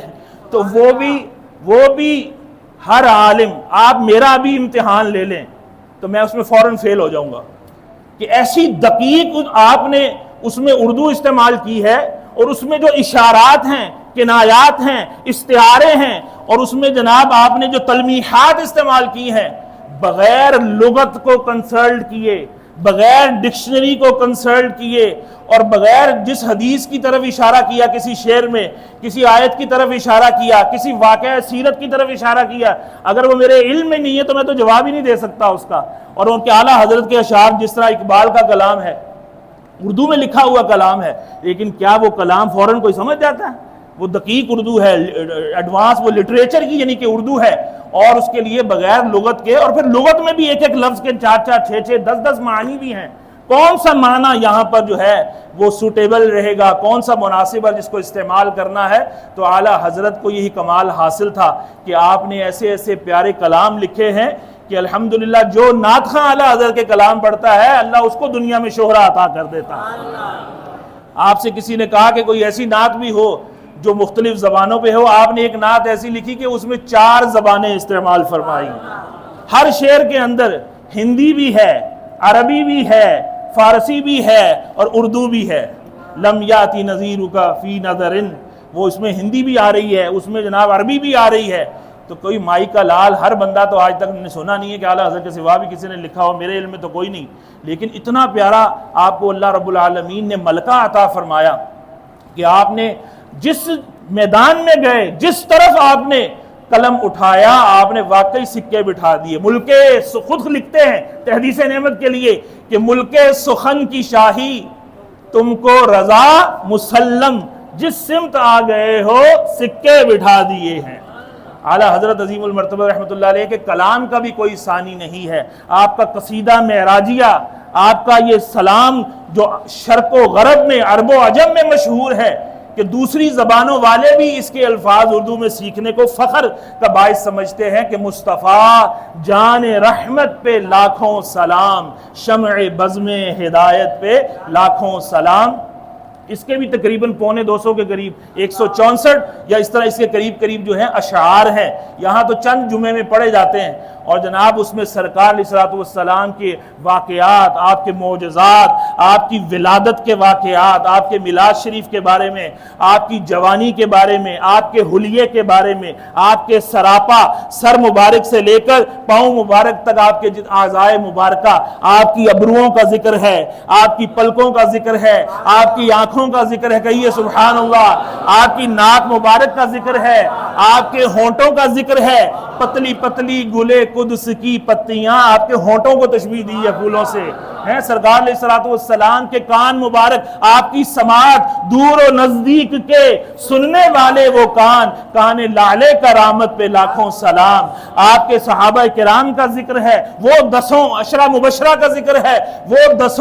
تو وہ بھی ہر عالم، آپ میرا بھی امتحان لے لیں تو میں اس میں فوراً فیل ہو جاؤں گا کہ ایسی دقیق آپ نے اس میں اردو استعمال کی ہے، اور اس میں جو اشارات ہیں، کنایات ہیں، استعارے ہیں، اور اس میں جناب آپ نے جو تلمیحات استعمال کی ہیں بغیر لغت کو کنسلٹ کیے، بغیر ڈکشنری کو کنسلٹ کیے، اور بغیر جس حدیث کی طرف اشارہ کیا کسی شعر میں، کسی آیت کی طرف اشارہ کیا، کسی واقعہ سیرت کی طرف اشارہ کیا، اگر وہ میرے علم میں نہیں ہے تو میں تو جواب ہی نہیں دے سکتا اس کا۔ اور ان کے اعلیٰ حضرت کے اشعار جس طرح اقبال کا کلام ہے، اردو میں لکھا ہوا کلام ہے، لیکن کیا وہ کلام فوراً کوئی سمجھ جاتا ہے؟ وہ دقیق اردو ہے، ایڈوانس وہ لٹریچر کی یعنی کہ اردو ہے، اور اس کے لیے بغیر لغت کے، اور پھر لغت میں بھی ایک ایک لفظ کے 4 4 6 6 10 10 معنی بھی ہیں، کون سا معنی یہاں پر جو ہے وہ سوٹیبل رہے گا، کون سا مناسب ہے جس کو استعمال کرنا ہے۔ تو اعلیٰ حضرت کو یہی کمال حاصل تھا کہ آپ نے ایسے ایسے پیارے کلام لکھے ہیں کہ الحمدللہ جو نعت خواں اعلیٰ حضرت کے کلام پڑھتا ہے اللہ اس کو دنیا میں شہرہ عطا کر دیتا ہے۔ آپ سے کسی نے کہا کہ کوئی ایسی نعت بھی ہو جو مختلف زبانوں پہ ہو، آپ نے ایک نعت ایسی لکھی کہ اس میں 4 زبانیں استعمال فرمائی، ہر شعر کے اندر ہندی بھی ہے، عربی بھی ہے، فارسی بھی ہے اور اردو بھی ہے۔ لم یاتی نظیرک فی نظر، وہ اس میں ہندی بھی آ رہی ہے، اس میں جناب عربی بھی آ رہی ہے، تو کوئی مائی کا لال ہر بندہ تو آج تک نے سنا نہیں ہے کہ اعلیٰ حضرت کے سوا بھی کسی نے لکھا ہو، میرے علم میں تو کوئی نہیں، لیکن اتنا پیارا آپ کو اللہ رب العالمین نے ملکہ عطا فرمایا کہ آپ نے جس میدان میں گئے، جس طرف آپ نے قلم اٹھایا، آپ نے واقعی سکے بٹھا دیے۔ ملک خود لکھتے ہیں تحدیث نعمت کے لیے کہ ملک سخن کی شاہی تم کو رضا مسلم، جس سمت آ گئے ہو سکے بٹھا دیے ہیں۔ اعلیٰ حضرت عظیم المرتبہ رحمۃ اللہ علیہ کے کلام کا بھی کوئی ثانی نہیں ہے۔ آپ کا قصیدہ معراجیہ، آپ کا یہ سلام جو شرق و غرب میں، عرب و عجم میں مشہور ہے کہ دوسری زبانوں والے بھی اس کے الفاظ اردو میں سیکھنے کو فخر کا باعث سمجھتے ہیں کہ مصطفیٰ جان رحمت پہ لاکھوں سلام، شمع بزم ہدایت پہ لاکھوں سلام۔ اس کے بھی تقریباً 250 کے قریب 164 یا اس طرح اس کے قریب جو ہیں اشعار ہیں، یہاں تو چند جمعے میں پڑھے جاتے ہیں، اور جناب اس میں سرکار علیہ الصلوۃ والسلام کے واقعات، آپ کے معجزات، آپ کی ولادت کے واقعات، آپ کے میلاد شریف کے بارے میں، آپ کی جوانی کے بارے میں، آپ کے حلیے کے بارے میں، آپ کے سراپا سر مبارک سے لے کر پاؤں مبارک تک آپ کے اعضائے مبارکہ، آپ کی ابروؤں کا ذکر ہے، آپ کی پلکوں کا ذکر ہے، آپ کی آنکھوں کا ذکر ہے، کہیے سبحان اللہ، آپ کی ناک مبارک کا ذکر ہے، آپ کے ہونٹوں کا ذکر ہے، پتلی پتلی گلے قدس کی پتیاں، آپ کے ہونٹوں کو تشبیہ دی ہے پھولوں سے، ہیں سرکار علیہ الصلوۃ والسلام کے کان مبارک، آپ کی سماعت دور و نزدیک کے سننے والے وہ کان لالے کرامت پہ لاکھوں سلام، آپ کے صحابہ کرام کا ذکر ہے، وہ 10 عشرہ مبشرہ کا ذکر ہے، وہ 10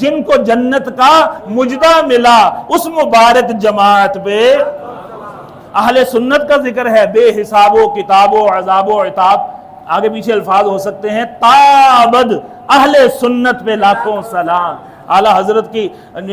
جن کو جنت کا مجدہ ملا، اس مبارک جماعت پہ اہل سنت کا ذکر ہے، بے حساب و کتاب و عذاب و عتاب، آگے پیچھے الفاظ ہو سکتے ہیں، تابد اہل سنت پہ لاکھوں سلام۔ اعلیٰ حضرت کی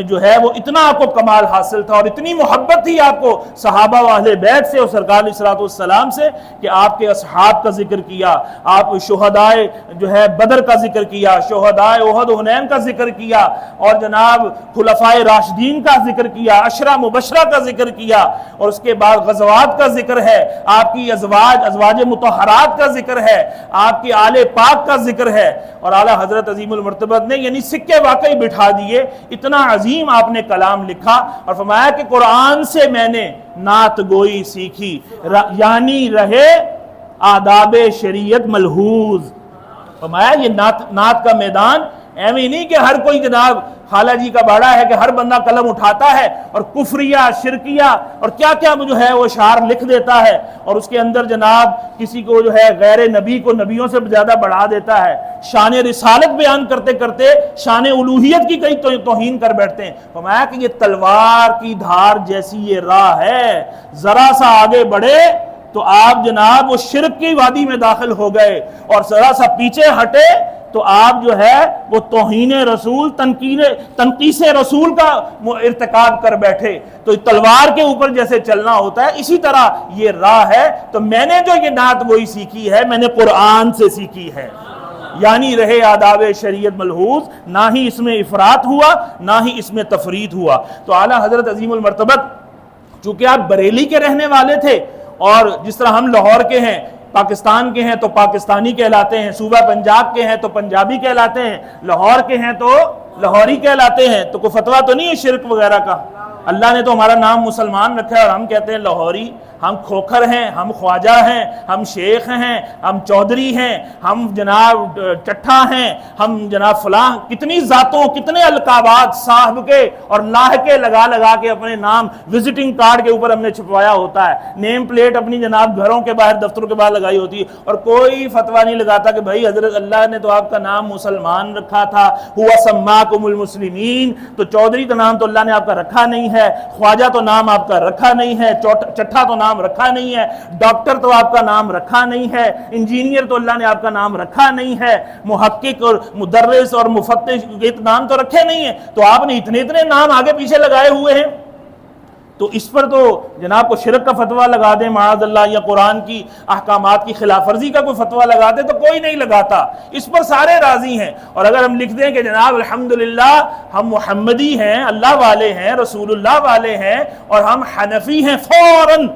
جو ہے وہ اتنا آپ کو کمال حاصل تھا اور اتنی محبت تھی آپ کو صحابہ و اہل بیت سے اور سرکار علیہ الصلوۃ والسلام سے کہ آپ کے اصحاب کا ذکر کیا، آپ شہدائے جو ہے بدر کا ذکر کیا، شہدائے احد و حنین کا ذکر کیا، اور جناب خلفائے راشدین کا ذکر کیا، عشرہ مبشرہ کا ذکر کیا، اور اس کے بعد غزوات کا ذکر ہے، آپ کی ازواج مطہرات کا ذکر ہے، آپ کی آل پاک کا ذکر ہے، اور اعلیٰ حضرت عظیم المرتبہ نے یعنی سکے واقعی بٹھا دیے، اتنا عظیم آپ نے کلام لکھا اور فرمایا کہ قرآن سے میں نے نعت گوئی سیکھی، یعنی رہے آداب شریعت ملحوظ۔ فرمایا یہ نعت کا میدان ایویں نہیں کہ ہر کوئی جناب خالہ جی کا باڑا ہے کہ ہر بندہ قلم اٹھاتا ہے اور کفریہ شرکیہ اور کیا کیا جو ہے وہ اشعار لکھ دیتا ہے، اور اس کے اندر جناب کسی کو جو ہے غیر نبی کو نبیوں سے زیادہ بڑھا دیتا ہے، شان رسالت بیان کرتے کرتے شان الوہیت کی کئی توہین کر بیٹھتے ہیں۔ فرمایا کہ یہ تلوار کی دھار جیسی یہ راہ ہے، ذرا سا آگے بڑھے تو آپ جناب وہ شرک کی وادی میں داخل ہو گئے، اور ذرا سا پیچھے ہٹے تو آپ جو ہے وہ توہین رسول، تنقیص رسول کا ارتکاب کر بیٹھے۔ تو تلوار کے اوپر جیسے چلنا ہوتا ہے اسی طرح یہ راہ ہے۔ تو میں نے جو یہ نعت وہی سیکھی ہے، میں نے قرآن سے سیکھی ہے، یعنی رہے آداب شریعت ملحوظ، نہ ہی اس میں افراط ہوا نہ ہی اس میں تفریط ہوا۔ تو اعلیٰ حضرت عظیم المرتبہ چونکہ آپ بریلی کے رہنے والے تھے، اور جس طرح ہم لاہور کے ہیں، پاکستان کے ہیں تو پاکستانی کہلاتے ہیں، صوبہ پنجاب کے ہیں تو پنجابی کہلاتے ہیں، لاہور کے ہیں تو لاہوری کہلاتے ہیں، تو کوئی فتویٰ تو نہیں ہے شرک وغیرہ کا؟ اللہ نے تو ہمارا نام مسلمان رکھا ہے اور ہم کہتے ہیں لاہوری، ہم کھوکھر ہیں، ہم خواجہ ہیں، ہم شیخ ہیں، ہم چودھری ہیں، ہم جناب چٹھا ہیں، ہم جناب فلاں، کتنی ذاتوں کتنے القابات صاحب کے اور لاہ کے لگا لگا کے اپنے نام وزٹنگ کارڈ کے اوپر ہم نے چھپوایا ہوتا ہے، نیم پلیٹ اپنی جناب گھروں کے باہر دفتروں کے باہر لگائی ہوتی ہے، اور کوئی فتویٰ نہیں لگاتا کہ بھائی حضرت اللہ نے تو آپ کا نام مسلمان رکھا تھا، ہوا سماکم المسلمین، تو چودھری تو نام تو اللہ نے آپ کا رکھا نہیں ہے، خواجہ تو نام آپ کا رکھا نہیں ہے، چٹھا تو نام رکھا نہیں ہے، ڈاکٹر تو آپ کا نام رکھا نہیں ہے، انجینئر تو اللہ نے آپ کا نام رکھا نہیں ہے، محقق اور مدرس اور مفتش یہ نام تو رکھے نہیں ہیں، تو آپ نے اتنے نام آگے پیچھے لگائے ہوئے ہیں۔ تو اس پر تو جناب کو شرک کا فتویٰ لگا دیں معاذ اللہ، یا قرآن کی احکامات کی خلاف ورزی کا کوئی فتویٰ لگا دیں تو کوئی نہیں لگاتا، اس پر سارے راضی ہیں۔ اور اگر ہم لکھ دیں کہ جناب الحمدللہ ہم محمدی ہیں، اللہ والے ہیں، رسول اللہ والے ہیں، اور ہم حنفی ہیں، فوراً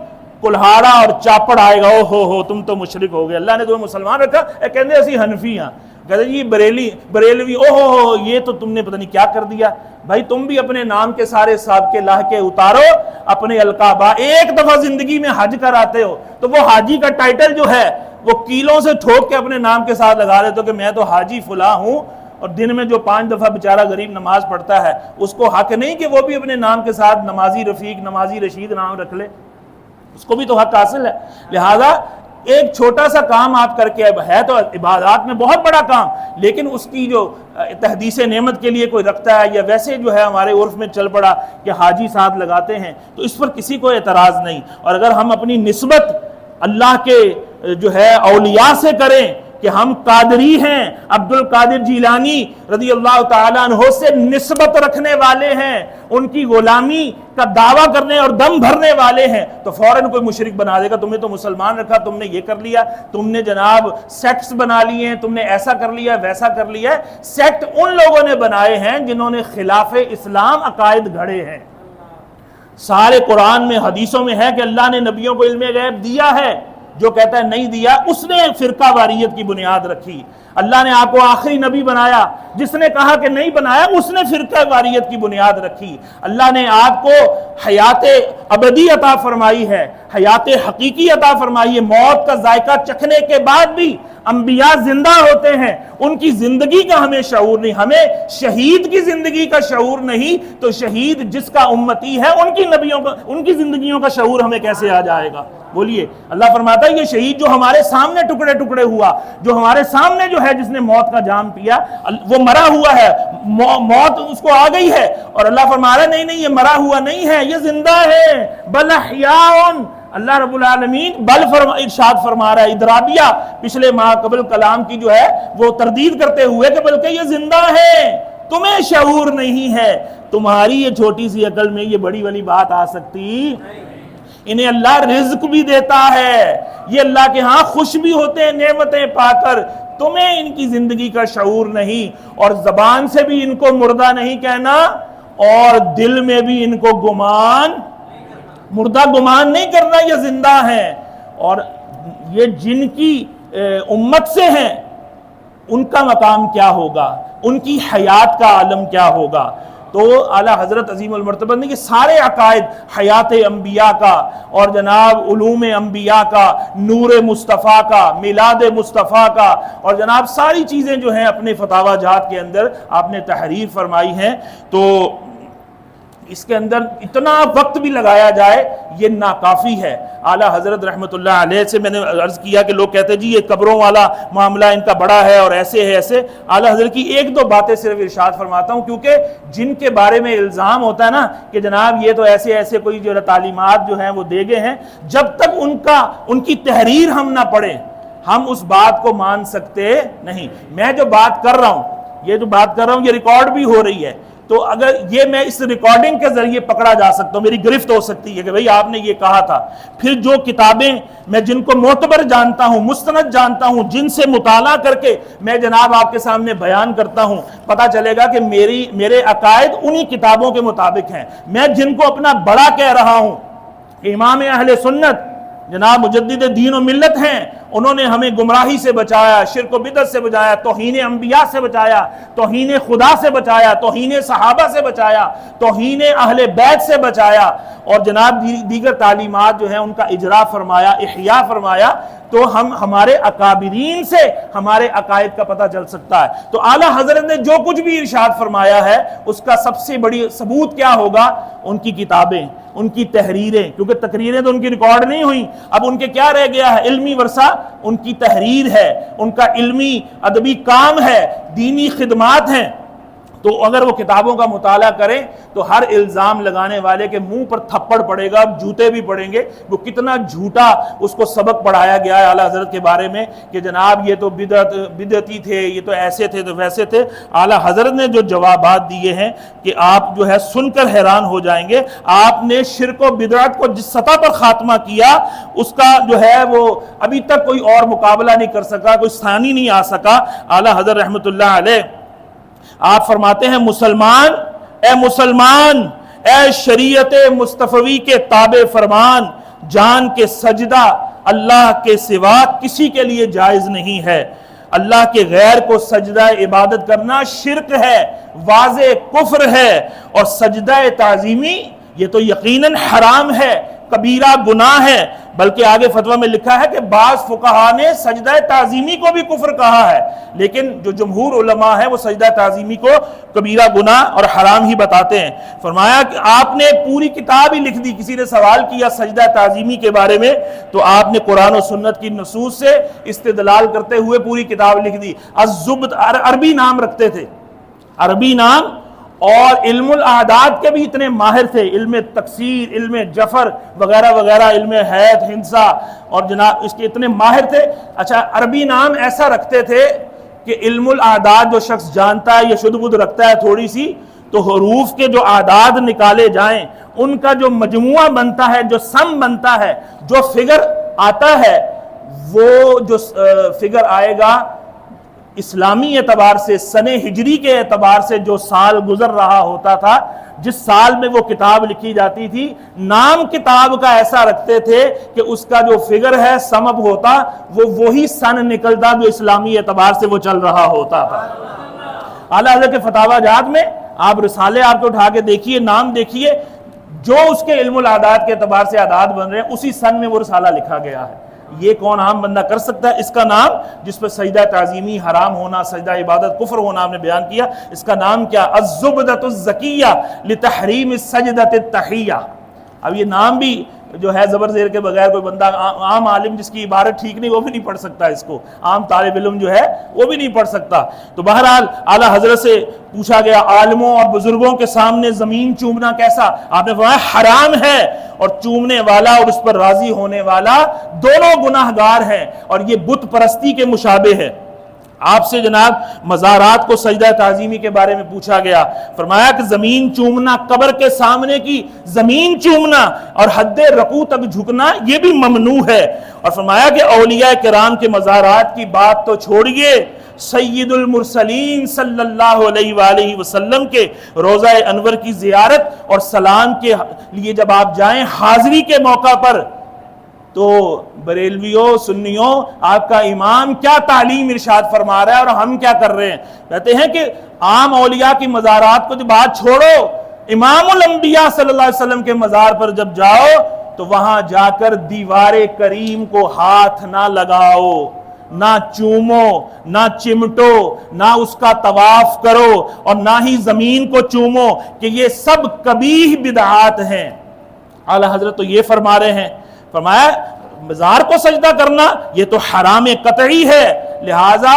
کلہاڑا اور چاپڑ آئے گا، او ہو تم تو مشرک ہو گئے، اللہ نے تمہیں مسلمان رکھا، کہتے اسی حنفی ہاں، کہتے جی بریلوی، او ہو یہ تو تم نے پتہ نہیں کیا کر دیا۔ بھائی تم بھی اپنے نام کے سارے سابقے لاحقے اتارو، اپنے القابہ، ایک دفعہ زندگی میں حج کر آتے ہو تو وہ حاجی کا ٹائٹل جو ہے وہ کیلوں سے ٹھوک کے اپنے نام کے ساتھ لگا دیتے ہو کہ میں تو حاجی فلاں ہوں، اور دن میں جو 5 دفعہ بیچارہ غریب نماز پڑھتا ہے اس کو حق نہیں کہ وہ بھی اپنے نام کے ساتھ نمازی رفیق، نمازی رشید نام رکھ لے، اس کو بھی تو حق حاصل ہے۔ لہذا ایک چھوٹا سا کام آپ کر کے، ہے تو عبادات میں بہت بڑا کام، لیکن اس کی جو تحدیث نعمت کے لیے کوئی رکھتا ہے، یا ویسے جو ہے ہمارے عرف میں چل پڑا کہ حاجی ساتھ لگاتے ہیں، تو اس پر کسی کو اعتراض نہیں۔ اور اگر ہم اپنی نسبت اللہ کے جو ہے اولیاء سے کریں کہ ہم قادری ہیں، عبد القادر جیلانی رضی اللہ تعالیٰ عنہ سے نسبت رکھنے والے ہیں، ان کی غلامی کا دعویٰ کرنے اور دم بھرنے والے ہیں، تو فوراً کوئی مشرک بنا دے گا، تمہیں تو مسلمان رکھا، تم نے یہ کر لیا، تم نے جناب سیکٹس بنا لیے ہیں، تم نے ایسا کر لیا ویسا کر لیا۔ سیکٹ ان لوگوں نے بنائے ہیں جنہوں نے خلاف اسلام عقائد گھڑے ہیں۔ سارے قرآن میں حدیثوں میں ہے کہ اللہ نے نبیوں کو علم غیب دیا ہے، جو کہتا ہے نہیں دیا اس نے فرقہ واریت کی بنیاد رکھی۔ اللہ نے آپ کو آخری نبی بنایا، جس نے کہا کہ نہیں بنایا اس نے فرقہ واریت کی بنیاد رکھی۔ اللہ نے آپ کو حیات ابدی عطا فرمائی ہے، حیات حقیقی عطا فرمائی ہے، موت کا ذائقہ چکھنے کے بعد بھی انبیاء زندہ ہوتے ہیں، ان کی زندگی کا ہمیں شعور نہیں، ہمیں شہید کی زندگی کا شعور نہیں، تو شہید جس کا امتی ہے ان کی نبیوں کا، ان کی زندگیوں کا شعور ہمیں کیسے آ جائے گا؟ بولیے۔ اللہ فرماتا ہے یہ شہید جو ہمارے سامنے ٹکڑے ٹکڑے ہوا، جو ہمارے سامنے جو ہے جس نے موت کا جام پیا، وہ مرا ہوا ہے، موت اس کو آ گئی ہے، اور اللہ فرما رہا ہے نہیں یہ مرا ہوا نہیں ہے، یہ زندہ ہے، بل احیاء۔ اللہ رب العالمین بل ارشاد فرما رہا ہے، ادرابیہ پچھلے ماہ قبل کلام کی جو ہے وہ تردید کرتے ہوئے کہ بلکہ یہ زندہ ہے، تمہیں شعور نہیں ہے، تمہاری یہ چھوٹی سی عقل میں یہ بڑی والی بات آ سکتی؟ انہیں اللہ رزق بھی دیتا ہے، یہ اللہ کے ہاں خوش بھی ہوتے ہیں نعمتیں پا کر، تمہیں ان کی زندگی کا شعور نہیں، اور زبان سے بھی ان کو مردہ نہیں کہنا، اور دل میں بھی ان کو مردہ گمان نہیں کرنا، یہ زندہ ہیں۔ اور یہ جن کی امت سے ہیں ان کا مقام کیا ہوگا، ان کی حیات کا عالم کیا ہوگا؟ تو اعلیٰ حضرت عظیم المرتبہ نے کہ سارے عقائد، حیات انبیاء کا اور جناب علوم انبیاء کا، نور مصطفیٰ کا، میلاد مصطفیٰ کا، اور جناب ساری چیزیں جو ہیں اپنے فتاوی جات کے اندر آپ نے تحریر فرمائی ہیں، تو اس کے اندر اتنا وقت بھی لگایا جائے یہ ناکافی ہے۔ اعلیٰ حضرت رحمۃ اللہ علیہ سے میں نے عرض کیا کہ لوگ کہتے ہیں جی یہ قبروں والا معاملہ ان کا بڑا ہے اور ایسے ہے ایسے، اعلیٰ حضرت کی ایک دو باتیں صرف ارشاد فرماتا ہوں، کیونکہ جن کے بارے میں الزام ہوتا ہے نا کہ جناب یہ تو ایسے کوئی جو تعلیمات جو ہیں وہ دے گئے ہیں، جب تک ان کی تحریر ہم نہ پڑھیں ہم اس بات کو مان سکتے نہیں۔ میں جو بات کر رہا ہوں یہ ریکارڈ بھی ہو رہی ہے، تو اگر یہ میں اس ریکارڈنگ کے ذریعے پکڑا جا سکتا ہوں، میری گرفت ہو سکتی ہے کہ بھئی آپ نے یہ کہا تھا، پھر جو کتابیں میں جن کو معتبر جانتا ہوں، مستند جانتا ہوں، جن سے مطالعہ کر کے میں جناب آپ کے سامنے بیان کرتا ہوں، پتہ چلے گا کہ میرے عقائد انہی کتابوں کے مطابق ہیں۔ میں جن کو اپنا بڑا کہہ رہا ہوں کہ امام اہل سنت جناب مجدد دین و ملت ہیں، انہوں نے ہمیں گمراہی سے بچایا، شرک و بدعت سے بچایا، توہین انبیاء سے بچایا، توہین خدا سے بچایا، توہین صحابہ سے بچایا، توہین اہل بیت سے بچایا، اور جناب دیگر تعلیمات جو ہیں ان کا اجرا فرمایا، احیاء فرمایا، تو ہمارے اکابرین سے ہمارے عقائد کا پتہ چل سکتا ہے۔ تو اعلیٰ حضرت نے جو کچھ بھی ارشاد فرمایا ہے اس کا سب سے بڑی ثبوت کیا ہوگا؟ ان کی کتابیں، ان کی تحریریں، کیونکہ تقریریں تو ان کی ریکارڈ نہیں ہوئی، اب ان کے کیا رہ گیا ہے؟ علمی ورثہ، ان کی تحریر ہے، ان کا علمی ادبی کام ہے، دینی خدمات ہیں۔ تو اگر وہ کتابوں کا مطالعہ کریں تو ہر الزام لگانے والے کے منہ پر تھپڑ پڑے گا، جوتے بھی پڑیں گے، وہ کتنا جھوٹا اس کو سبق پڑھایا گیا ہے اعلیٰ حضرت کے بارے میں کہ جناب یہ تو بدعتی تھے، یہ تو ایسے تھے تو ویسے تھے۔ اعلیٰ حضرت نے جو جوابات دیے ہیں کہ آپ جو ہے سن کر حیران ہو جائیں گے۔ آپ نے شرک و بدعت کو جس سطح پر خاتمہ کیا اس کا جو ہے وہ ابھی تک کوئی اور مقابلہ نہیں کر سکا، کوئی ثانی نہیں آ سکا۔ اعلیٰ حضرت رحمۃ اللہ علیہ آپ فرماتے ہیں مسلمان، اے شریعت مصطفی کے تابع فرمان، جان کے سجدہ اللہ کے سوا کسی کے لیے جائز نہیں ہے۔ اللہ کے غیر کو سجدہ عبادت کرنا شرک ہے، واضح کفر ہے، اور سجدہ تعظیمی یہ تو یقیناً حرام ہے، کبیرہ گناہ ہے، بلکہ آگے فتویٰ میں لکھا ہے کہ بعض فقہا نے سجدہ تعظیمی کو بھی کفر کہا ہے، لیکن جو جمہور علماء ہیں وہ سجدہ تعظیمی کو کبیرہ گناہ اور حرام ہی بتاتے ہیں۔ فرمایا کہ آپ نے پوری کتاب ہی لکھ دی، کسی نے سوال کیا سجدہ تعظیمی کے بارے میں تو آپ نے قرآن و سنت کی نصوص سے استدلال کرتے ہوئے پوری کتاب لکھ دی۔ الزبد عربی نام رکھتے تھے، عربی نام، اور علم الاعداد کے بھی اتنے ماہر تھے، علم تکسیر، علم جفر وغیرہ وغیرہ، علم حیت، ہندسہ، اور جناب اس کے اتنے ماہر تھے۔ اچھا، عربی نام ایسا رکھتے تھے کہ علم الاعداد جو شخص جانتا ہے یا شد بدھ رکھتا ہے تھوڑی سی، تو حروف کے جو اعداد نکالے جائیں ان کا جو مجموعہ بنتا ہے، جو سم بنتا ہے، جو فگر آتا ہے، وہ جو فگر آئے گا اسلامی اعتبار سے، سن ہجری کے اعتبار سے جو سال گزر رہا ہوتا تھا، جس سال میں وہ کتاب لکھی جاتی تھی، نام کتاب کا ایسا رکھتے تھے کہ اس کا جو فگر ہے سمب ہوتا، وہ وہی سن نکلتا جو اسلامی اعتبار سے وہ چل رہا ہوتا تھا۔ اعلیٰ حضرت کے فتاوی جات میں آپ رسالے آپ کو اٹھا کے دیکھیے، نام دیکھیے، جو اس کے علم الاعداد کے اعتبار سے اعداد بن رہے ہیں اسی سن میں وہ رسالہ لکھا گیا ہے۔ یہ کون عام بندہ کر سکتا ہے؟ اس کا نام، جس پر سجدہ تعظیمی حرام ہونا، سجدہ عبادت کفر ہونا آپ نے بیان کیا، اس کا نام کیا؟ الزبدۃ الزکیہ لتحریم السجدۃ التحیہ۔ اب یہ نام بھی جو ہے زبر زیر کے بغیر کوئی بندہ عام عالم جس کی عبارت ٹھیک نہیں وہ بھی نہیں پڑھ سکتا، اس کو عام طالب علم جو ہے وہ بھی نہیں پڑھ سکتا۔ تو بہرحال اعلیٰ حضرت سے پوچھا گیا عالموں اور بزرگوں کے سامنے زمین چومنا کیسا؟ آپ نے فرمایا حرام ہے، اور چومنے والا اور اس پر راضی ہونے والا دونوں گناہگار ہیں، اور یہ بت پرستی کے مشابہ ہے۔ آپ سے جناب مزارات کو سجدہ تعظیمی کے بارے میں پوچھا گیا، فرمایا کہ زمین چومنا، قبر کے سامنے کی زمین چومنا اور حد رکوع تک جھکنا یہ بھی ممنوع ہے، اور فرمایا کہ اولیاء کرام کے مزارات کی بات تو چھوڑیے، سید المرسلین صلی اللہ علیہ وآلہ وسلم کے روضہ انور کی زیارت اور سلام کے لیے جب آپ جائیں حاضری کے موقع پر، تو بریلویوں، سنیوں، آپ کا امام کیا تعلیم ارشاد فرما رہا ہے اور ہم کیا کر رہے ہیں؟ کہتے ہیں کہ عام اولیاء کی مزارات کو جو بات چھوڑو، امام الانبیاء صلی اللہ علیہ وسلم کے مزار پر جب جاؤ تو وہاں جا کر دیوار کریم کو ہاتھ نہ لگاؤ، نہ چومو، نہ چمٹو، نہ اس کا طواف کرو، اور نہ ہی زمین کو چومو، کہ یہ سب قبیح بدعات ہیں۔ اعلیٰ حضرت تو یہ فرما رہے ہیں، فرمایا مزار کو سجدہ کرنا یہ تو حرام قطعی ہے، لہٰذا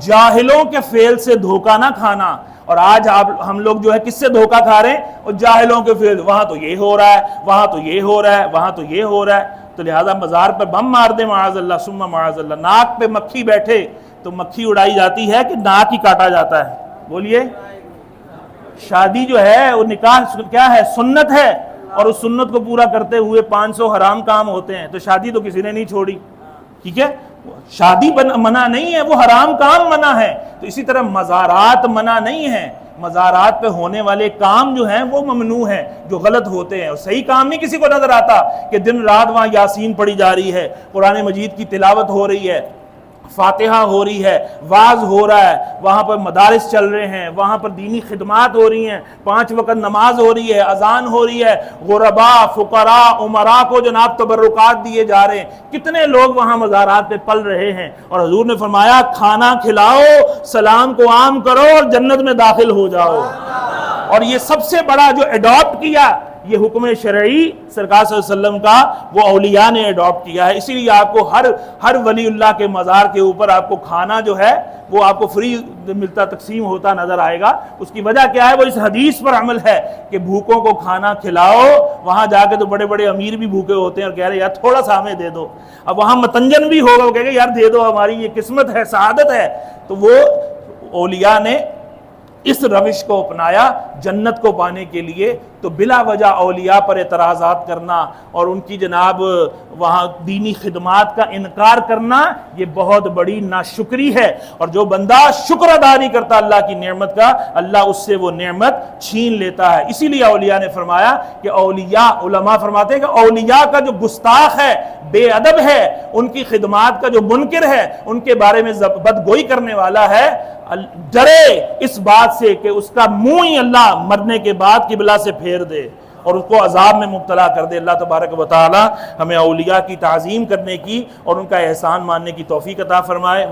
جاہلوں کے فعل سے دھوکہ نہ کھانا۔ اور آج ہم لوگ جو ہے کس سے دھوکہ کھا رہے ہیں؟ اور جاہلوں کے فعل، وہاں تو یہ ہو رہا ہے، وہاں تو یہ ہو رہا ہے، وہاں تو یہ ہو رہا ہے، تو لہٰذا مزار پر بم مار دے معاذ اللہ ثم معاذ اللہ۔ ناک پہ مکھی بیٹھے تو مکھی اڑائی جاتی ہے کہ ناک ہی کاٹا جاتا ہے؟ بولیے۔ شادی جو ہے وہ نکاح کیا ہے؟ سنت ہے، اور اس سنت کو پورا کرتے ہوئے 500 حرام کام ہوتے ہیں، تو شادی تو کسی نے نہیں چھوڑی، ٹھیک ہے؟ شادی منع نہیں ہے، وہ حرام کام منع ہے، تو اسی طرح مزارات منع نہیں ہیں، مزارات پہ ہونے والے کام جو ہیں وہ ممنوع ہیں، جو غلط ہوتے ہیں، اور صحیح کام نہیں کسی کو نظر آتا کہ دن رات وہاں یاسین پڑھی جا رہی ہے، قرآن مجید کی تلاوت ہو رہی ہے، فاتحہ ہو رہی ہے، واعظ ہو رہا ہے، وہاں پر مدارس چل رہے ہیں، وہاں پر دینی خدمات ہو رہی ہیں، 5 وقت نماز ہو رہی ہے، اذان ہو رہی ہے، غرباء، فقراء، امراء کو جناب تبرکات دیے جا رہے ہیں، کتنے لوگ وہاں مزارات پہ پل رہے ہیں، اور حضور نے فرمایا کھانا کھلاؤ، سلام کو عام کرو اور جنت میں داخل ہو جاؤ۔ اور یہ سب سے بڑا جو ایڈاپٹ کیا یہ حکم شرعی سرکار صلی اللہ علیہ وسلم کا، وہ اولیاء نے ایڈاپٹ کیا ہے، اسی لیے آپ کو ہر ولی اللہ کے مزار کے اوپر آپ کو کھانا جو ہے وہ آپ کو فری ملتا، تقسیم ہوتا نظر آئے گا۔ اس کی وجہ کیا ہے؟ وہ اس حدیث پر عمل ہے کہ بھوکوں کو کھانا کھلاؤ۔ وہاں جا کے تو بڑے بڑے امیر بھی بھوکے ہوتے ہیں اور کہہ رہے یار تھوڑا سا ہمیں دے دو، اب وہاں متنجن بھی ہوگا، وہ کہے گا یار دے دو، ہماری یہ قسمت ہے، سعادت ہے۔ تو وہ اولیاء نے اس روش کو اپنایا جنت کو پانے کے لیے، تو بلا وجہ اولیاء پر اعتراضات کرنا اور ان کی جناب وہاں دینی خدمات کا انکار کرنا یہ بہت بڑی ناشکری ہے، اور جو بندہ شکر ادا نہیں کرتا اللہ کی نعمت کا، اللہ اس سے وہ نعمت چھین لیتا ہے۔ اسی لیے اولیاء نے فرمایا کہ اولیاء، علماء فرماتے ہیں کہ اولیاء کا جو گستاخ ہے، بے ادب ہے، ان کی خدمات کا جو منکر ہے، ان کے بارے میں بدگوئی کرنے والا ہے، ڈرے اس بات سے کہ اس کا منہ ہی اللہ مرنے کے بعد قبلہ سے پھیر دے اور اس کو عذاب میں مبتلا کر دے۔ اللہ تبارک و تعالی ہمیں اولیاء کی تعظیم کرنے کی اور ان کا احسان ماننے کی توفیق عطا فرمائے۔